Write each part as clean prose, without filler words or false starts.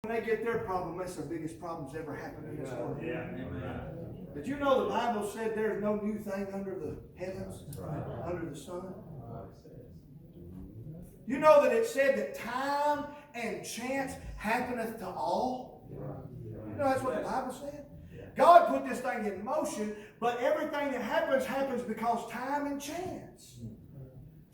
When they get their problem, that's the biggest problems ever happened in this world. Yeah. Amen. Did you know the Bible said there's no new thing under the heavens, under the sun? You know that it said that time and chance happeneth to all? You know that's what the Bible said? God put this thing in motion, but everything that happens because time and chance.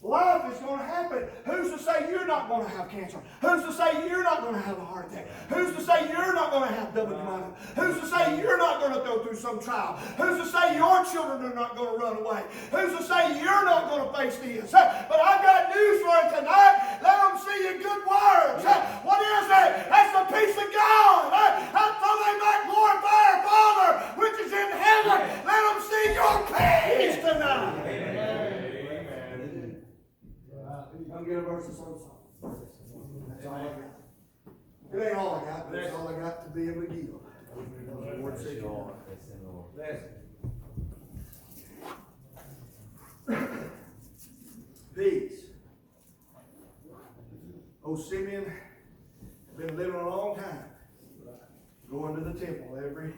Life is going to happen. Who's to say you're not going to have cancer? Who's to say you're not going to have a heart attack? Who's to say you're not going to have double pneumonia? Who's to say you're not going to go through some trial? Who's to say your children are not going to run away? Who's to say you're not going to face this? But I've got news for you tonight. Let them see your good words. What is that? That's the peace of God. So they might glorify our Father which is in heaven. Let them see your peace tonight. I'll get a verse of some song. That's all I got. It ain't all I got, but it's all I got to be able to give. The Lord said, peace. Old Simeon had been living a long time, going to the temple every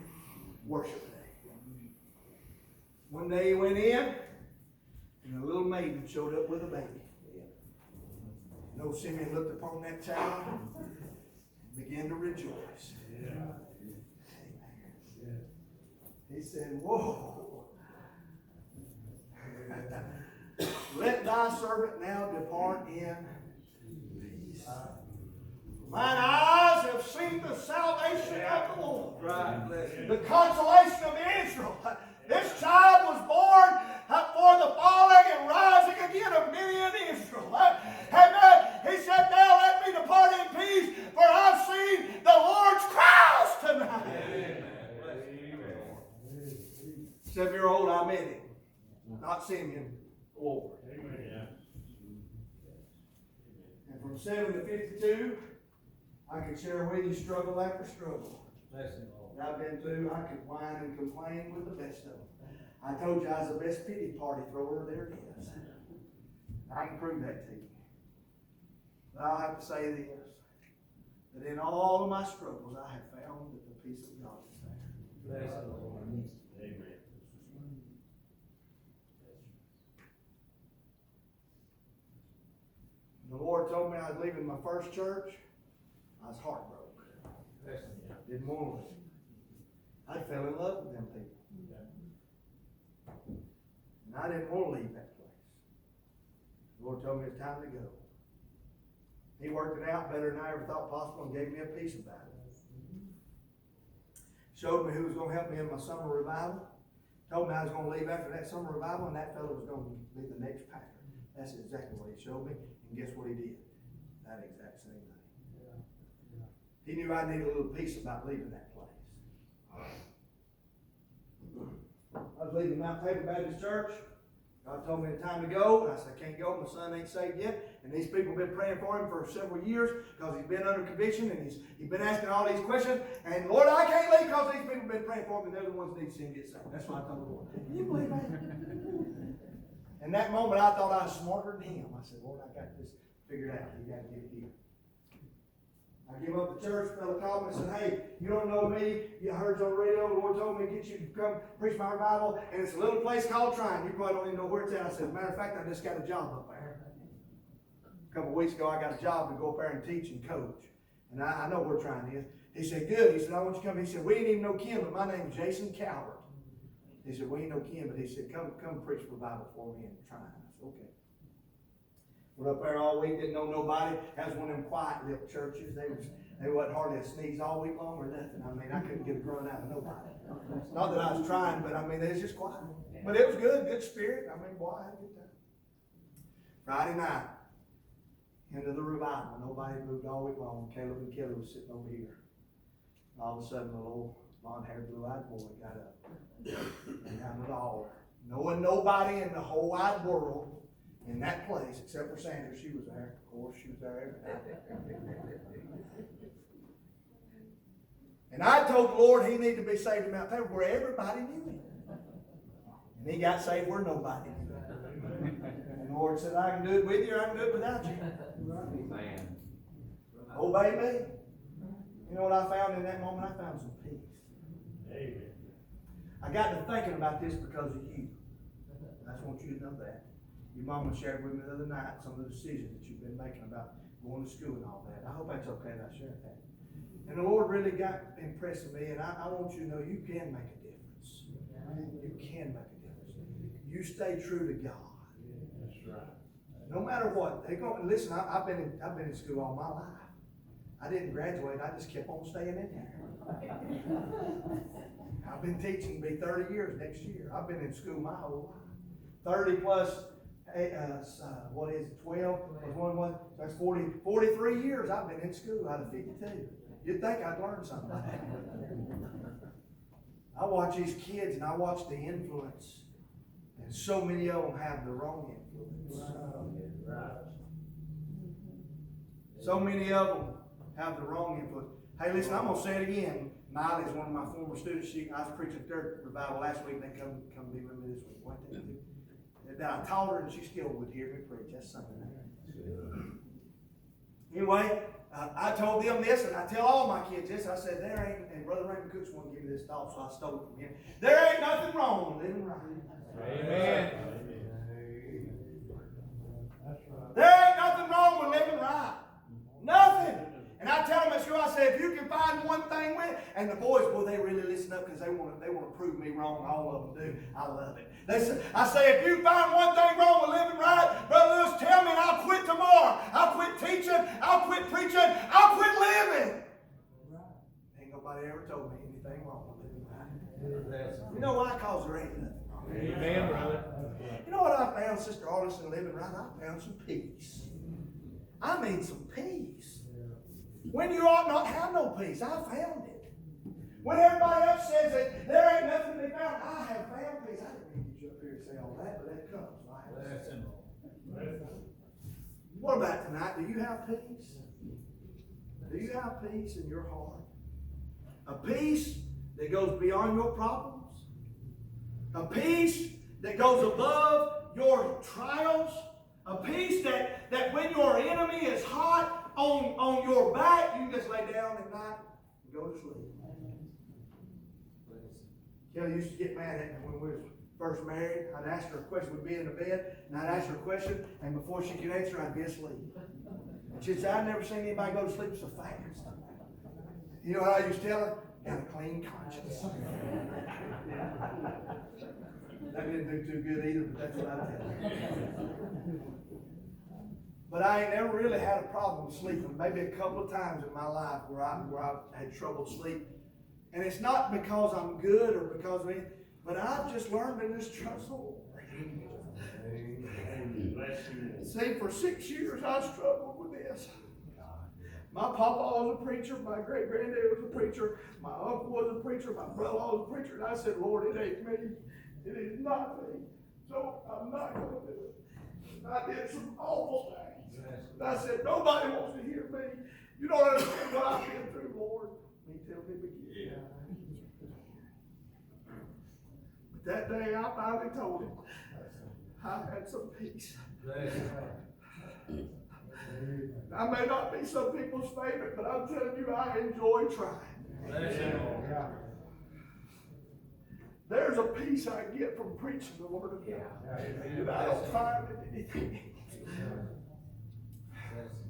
worship day. One day he went in, and a little maiden showed up with a baby. And old Simeon looked upon that child and began to rejoice. He said, whoa. Let thy servant now depart in peace. Mine eyes have seen the salvation of the Lord. The consolation of Israel. This child was born for the falling and rising again of many in Israel. He said, now let me depart in peace, for I've seen the Lord's cross tonight. 7-year-old, I met him. Not Simeon, Lord. And from 7 to 52, I could share with you struggle after struggle that I've been through. I could whine and complain with the best of them. I told you I was the best pity party thrower there is. I can prove that to you. But I'll have to say this, that in all of my struggles, I have found that the peace of God is there. Amen. The Lord told me I was leaving my first church. I was heartbroken. Didn't want to. I fell in love with them people. And I didn't want to leave that place. The Lord told me it's time to go. He worked it out better than I ever thought possible and gave me a peace about it. Showed me who was going to help me in my summer revival. Told me I was going to leave after that summer revival, and that fellow was going to be the next pastor. That's exactly what he showed me. And guess what he did? That exact same thing. He knew I needed a little peace about leaving that place. I was leaving Mount Tabor Baptist Church. God told me it's time to go. And I said, I can't go. My son ain't saved yet. And these people have been praying for him for several years because he's been under conviction and he's been asking all these questions. And Lord, I can't leave because these people have been praying for him and they're the ones that need to see him get saved. That's what I told the Lord. Can you believe that? In that moment, I thought I was smarter than him. I said, Lord, I got this figured out. You got to get it here. I gave up the church, fellow called me and said, hey, you don't know me. You heard on the radio, the Lord told me to get you to come preach my revival, and it's a little place called Trine. You probably don't even know where it's at. I said, as a matter of fact, I just got a job up there. A couple of weeks ago, I got a job to go up there and teach and coach. And I know where Trine is. He said, good. He said, I want you to come. He said, we ain't even know Ken, but my name's Jason Calvert. He said, we ain't know Ken, but he said, come preach revival for me in Trine. I said, okay. Went up there all week, didn't know nobody. That was one of them quiet little churches. They wasn't hardly a sneeze all week long or nothing. I mean, I couldn't get a grunt out of nobody. Not that I was trying, but I mean, it was just quiet. But it was good spirit. I mean, boy, I had a good time. Friday night, end of the revival. Nobody moved all week long. Caleb and Kelly was sitting over here. And all of a sudden, a little blonde-haired, blue-eyed boy got up and down to the altar. Knowing nobody in the whole wide world in that place, except for Sandra, she was there. Of course, she was there every night. And I told the Lord he needed to be saved in Mount Tabor where everybody knew him. And he got saved where nobody knew him. And the Lord said, I can do it with you or I can do it without you. Obey me. You know what I found in that moment? I found some peace. Amen. I got to thinking about this because of you. I just want you to know that. Your mama shared with me the other night some of the decisions that you've been making about going to school and all that. I hope that's okay that I shared that. And the Lord really got impressed with me, and I want you to know you can make a difference. You can make a difference. You stay true to God. That's right. No matter what, they go. Listen, I've been in school all my life. I didn't graduate. I just kept on staying in there. I've been teaching, be 30 years next year. I've been in school my whole life. 30 plus, 12, plus one, so that's 43 years I've been in school out of 52. You'd think I'd learn something. I watch these kids and I watch the influence. And so many of them have the wrong influence. So many of them have the wrong influence. Hey, listen, I'm going to say it again. Miley is one of my former students. I was preaching third revival last week, and they come be with me this week. That I taught her, and she still would hear me preach. That's something. Anyway, I told them this, and I tell all my kids this. I said, there ain't, and Brother Raymond Cooks wanted to give me this thought, so I stole it from him. There ain't nothing wrong with living right. Amen. There ain't nothing wrong with living right. Nothing. And I tell them at school, I say, if you can find one thing with it, and the boys, boy, they really listen up because they want to prove me wrong. All of them do. I love it. I say, if you find one thing wrong with living right, Brother Lewis, tell me and I'll quit tomorrow. I'll quit teaching. I'll quit preaching. I'll quit living. Ain't nobody ever told me anything wrong with living right. You know why? Because there ain't nothing wrong. Amen, brother. You know what I found, Sister Arliss, in living right? I found some peace. I mean some peace. When you ought not have no peace, I found it. When everybody else says that there ain't nothing to be found, I have found peace. I didn't mean to get you up here and say all that, but that comes. Right? What about tonight? Do you have peace? Do you have peace in your heart? A peace that goes beyond your problems? A peace that goes above your trials? A peace that when your enemy is hot on your back, you can just lay down at night and go to sleep. Kelly used to get mad at me when we were first married. I'd ask her a question. We'd be in the bed, and I'd ask her a question, and before she could answer, I'd be asleep. And she'd say, I've never seen anybody go to sleep so fast. You know what I used to tell her? Got a clean conscience. That didn't do too good either, but that's what I tell her. But I ain't never really had a problem sleeping. Maybe a couple of times in my life where I had trouble sleeping. And it's not because I'm good or because of anything, but I've just learned in this struggle. See, for 6 years I struggled with this. My papa was a preacher, my great-granddad was a preacher, my uncle was a preacher, my brother-in-law was a preacher, and I said, Lord, it ain't me. It is not me. So I'm not going to do it. I did some awful things. And I said, nobody wants to hear me. You don't understand what I've been through, Lord. He tell me again. But that day I finally told him I had some peace. I may not be some people's favorite, but I'm telling you, I enjoy trying. There's a peace I get from preaching the Word of God. And I don't find it anything else.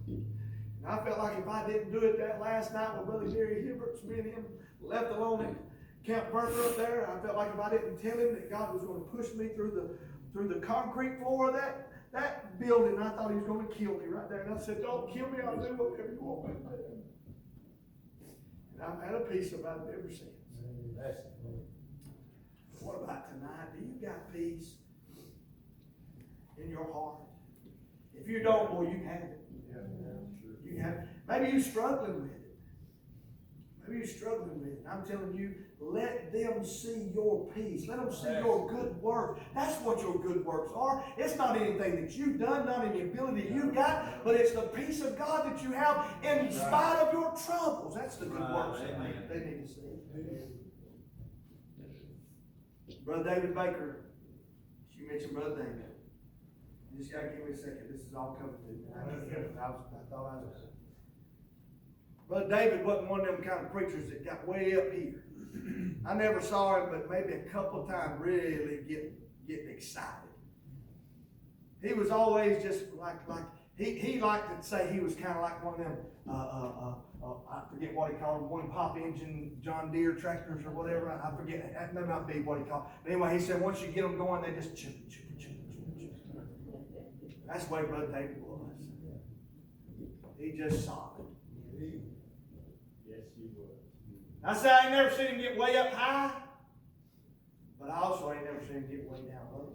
And I felt like if I didn't do it that last night with Brother Gary Hibberts, me and him left alone at Camp Burner up there, I felt like if I didn't tell him that God was going to push me through the concrete floor of that building, I thought he was going to kill me right there. And I said, don't kill me, I'll do whatever you want me to do. And I've had a peace about it ever since. What about tonight? Do you got peace in your heart? If you don't, boy, you have it. You have it. Maybe you're struggling with it. Maybe you're struggling with it. I'm telling you, let them see your peace. Let them see your good works. That's what your good works are. It's not anything that you've done, not any ability you've got, but it's the peace of God that you have in spite of your troubles. That's the good works they need to see. Brother David Baker, she mentioned Brother David. You just got to give me a second. This is all coming to me. I thought I was. Brother David wasn't one of them kind of preachers that got way up here. I never saw him, but maybe a couple of times really get excited. He was always just he liked to say he was kind of like one of them, I forget what he called them, one pop engine John Deere tractors or whatever. I forget, that may not be what he called. But anyway, he said once you get them going, they just chip. That's the way Brother David was. He just solid. Yes, he was. I said I ain't never seen him get way up high, but I also ain't never seen him get way down low.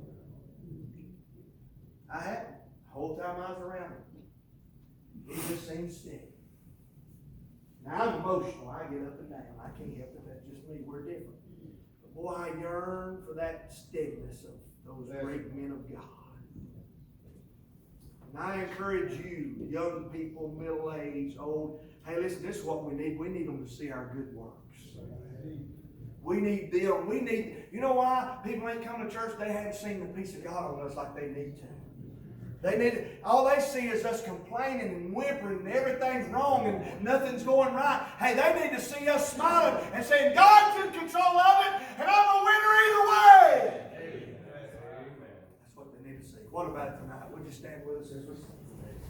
I hadn't. The whole time I was around him. He just seemed steady. Now I'm emotional. I get up and down. I can't help it. That's just me. We're different. But boy, I yearn for that steadiness of those great men of God. And I encourage you, young people, middle-aged, old, hey, listen, this is what we need. We need them to see our good works. We need them. We need, you know why people ain't come to church? They haven't seen the peace of God on us like they need to. All they see is us complaining and whimpering and everything's wrong and nothing's going right. Hey, they need to see us smiling and saying, God's in control of it, and I'm